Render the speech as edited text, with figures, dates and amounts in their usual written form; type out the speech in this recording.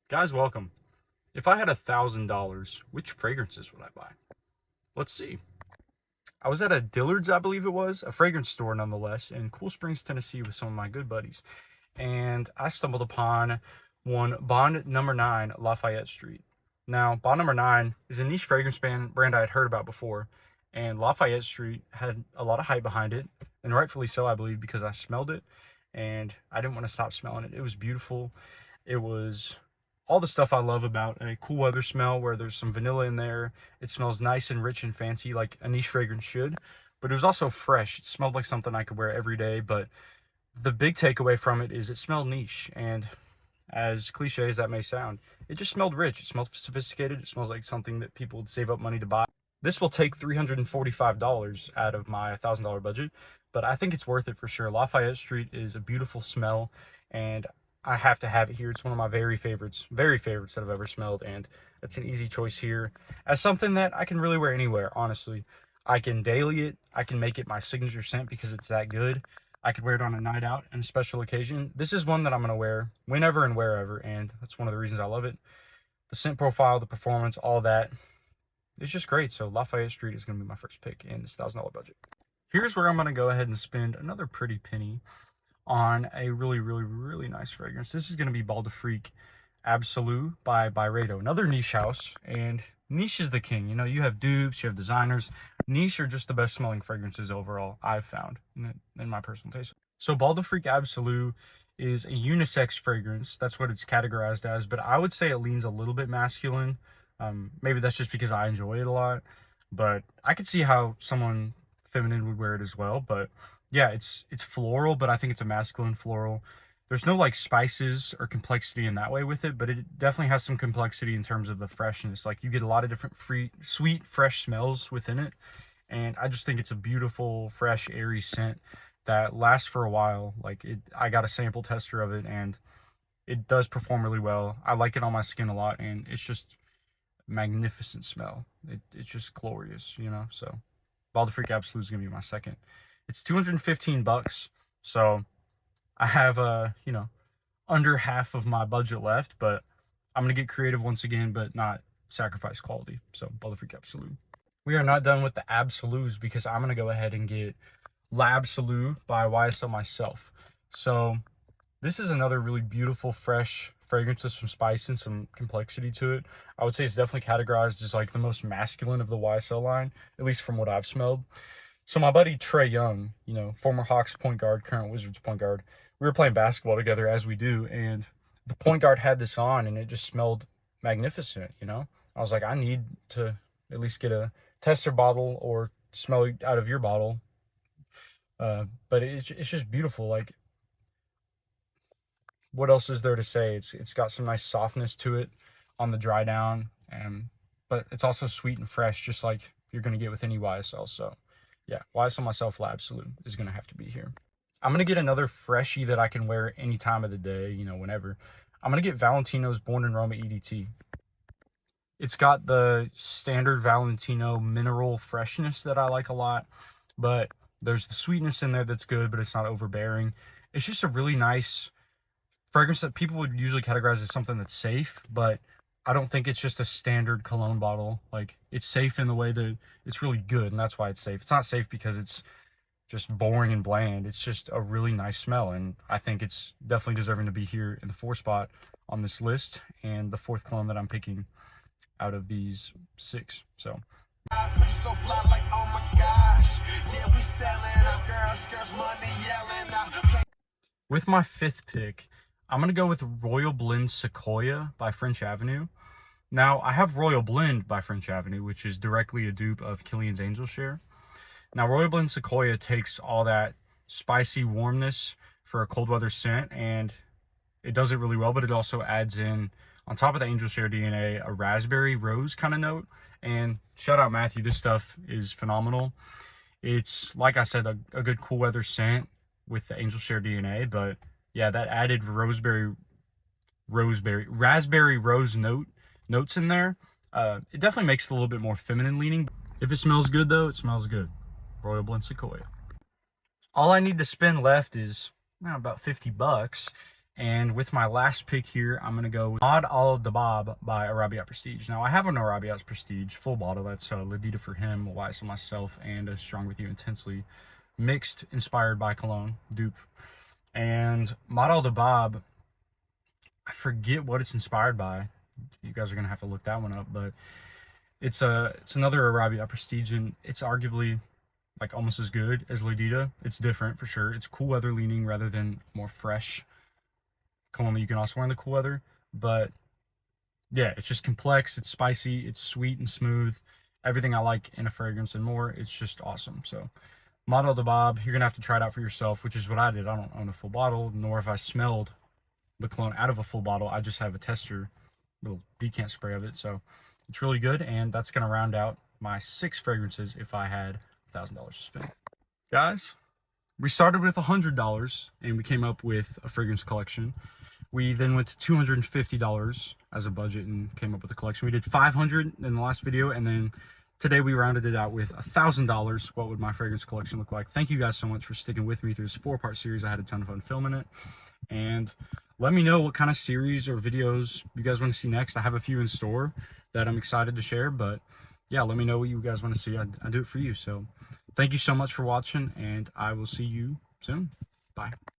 Guys, welcome. If I had $1,000, which fragrances would I buy? Let's see. I was at a Dillard's, I believe it was, a fragrance store nonetheless, in Cool Springs, Tennessee with some of my good buddies. And I stumbled upon one Bond Number 9 Lafayette Street. Now, Bond Number 9 is a niche fragrance brand I had heard about before, and Lafayette Street had a lot of hype behind it, and rightfully so, I believe, because I smelled it, and I didn't want to stop smelling it. It was beautiful. It was all the stuff I love about a cool weather smell where there's some vanilla in there. It smells nice and rich and fancy like a niche fragrance should, but it was also fresh. It smelled like something I could wear every day, but the big takeaway from it is it smelled niche, and as cliche as that may sound, it just smelled rich. It smelled sophisticated. It smells like something that people would save up money to buy. This will take $345 out of my $1,000 budget, but I think it's worth it for sure. Lafayette Street is a beautiful smell, and I have to have it here. It's one of my very favorites that I've ever smelled, and it's an easy choice here as something that I can really wear anywhere, honestly. I can daily it. I can make it my signature scent because it's that good. I could wear it on a night out and a special occasion. This is one that I'm going to wear whenever and wherever, and that's one of the reasons I love it. The scent profile, the performance, all that. It's just great. So Lafayette Street is going to be my first pick in this $1,000 budget. Here's where I'm going to go ahead and spend another pretty penny on a really nice fragrance. This is going to be Bal de Freak Absolu by Byredo, another niche house, and niche is the king. You know, you have dupes, you have designers. Niche are just the best smelling fragrances overall, I've found, in my personal taste. So Bal de Freak Absolu is a unisex fragrance. That's what it's categorized as, but I would say it leans a little bit masculine. Maybe that's just because I enjoy it a lot, but I could see how someone feminine would wear it as well. But yeah, it's floral, but I think it's a masculine floral. There's no like spices or complexity in that way with it, but it definitely has some complexity in terms of the freshness. Like you get a lot of different sweet, fresh smells within it. And I just think it's a beautiful, fresh, airy scent that lasts for a while. I got a sample tester of it, and it does perform really well. I like it on my skin a lot, and it's just magnificent smell. It's just glorious, you know. So Bal de Freak Absolute is gonna be my second. It's $215, so I have under half of my budget left, but I'm gonna get creative once again, but not sacrifice quality. So Bal de Freak Absolute. We are not done with the Absolutes because I'm gonna go ahead and get L'Absolu by YSL Myself. So this is another really beautiful, fresh fragrance with some spice and some complexity to it. I would say it's definitely categorized as like the most masculine of the YSL line, at least from what I've smelled. So my buddy Trae Young, you know, former Hawks point guard, current Wizards point guard, we were playing basketball together as we do, and the point guard had this on, and it just smelled magnificent, you know? I was like, I need to at least get a tester bottle or smell out of your bottle. But it's just beautiful. Like, what else is there to say? It's got some nice softness to it on the dry down, but it's also sweet and fresh, just like you're gonna get with any YSL. So yeah, YSL Myself L'Absolu is gonna have to be here. I'm gonna get another freshie that I can wear any time of the day, you know, whenever. I'm gonna get Valentino's Born in Roma EDT. It's got the standard Valentino mineral freshness that I like a lot, but there's the sweetness in there that's good, but it's not overbearing. It's just a really nice fragrance that people would usually categorize as something that's safe, but I don't think it's just a standard cologne bottle. Like, it's safe in the way that it's really good, and that's why it's safe. It's not safe because it's just boring and bland. It's just a really nice smell, and I think it's definitely deserving to be here in the 4th spot on this list, and the 4th cologne that I'm picking out of these 6. So with my 5th pick, I'm going to go with Royal Blend Sequoia by French Avenue. Now, I have Royal Blend by French Avenue, which is directly a dupe of Kilian's Angel Share. Now, Royal Blend Sequoia takes all that spicy warmness for a cold weather scent, and it does it really well, but it also adds in, on top of the Angel Share DNA, a raspberry rose kind of note. And shout out Matthew, this stuff is phenomenal. It's, like I said, a good cool weather scent with the Angel Share DNA, but yeah, that added raspberry rose notes in there. It definitely makes it a little bit more feminine leaning. If it smells good though, it smells good. Royal Blend Sequoia. All I need to spend left is about $50, And with my last pick here, I'm going to go with Mod Al Dabab by Arabiat Prestige. Now, I have an Arabiat Prestige full bottle. That's Ladida for him, YSL myself, and a Strong With You Intensely mixed, inspired by Cologne, dupe. And Mod Al Dabab, I forget what it's inspired by. You guys are going to have to look that one up, but it's another Arabiat Prestige, and it's arguably like almost as good as Ladida. It's different for sure. It's cool weather leaning rather than more fresh cologne that you can also wear in the cool weather. But yeah, it's just complex, it's spicy, it's sweet and smooth, everything I like in a fragrance and more. It's just awesome. So Mod Al Dabab, you're gonna have to try it out for yourself, which is what I did. I don't own a full bottle, nor have I smelled the cologne out of a full bottle. I just have a tester, little decant spray of it. So it's really good, and that's gonna round out my 6 fragrances if I had $1,000 to spend. Guys, we started with $100 and we came up with a fragrance collection. We then went to $250 as a budget and came up with a collection. We did $500 in the last video, and then today we rounded it out with $1,000. What would my fragrance collection look like? Thank you guys so much for sticking with me through this 4-part series. I had a ton of fun filming it. And let me know what kind of series or videos you guys want to see next. I have a few in store that I'm excited to share, but yeah, let me know what you guys want to see. I do it for you. So thank you so much for watching, and I will see you soon. Bye.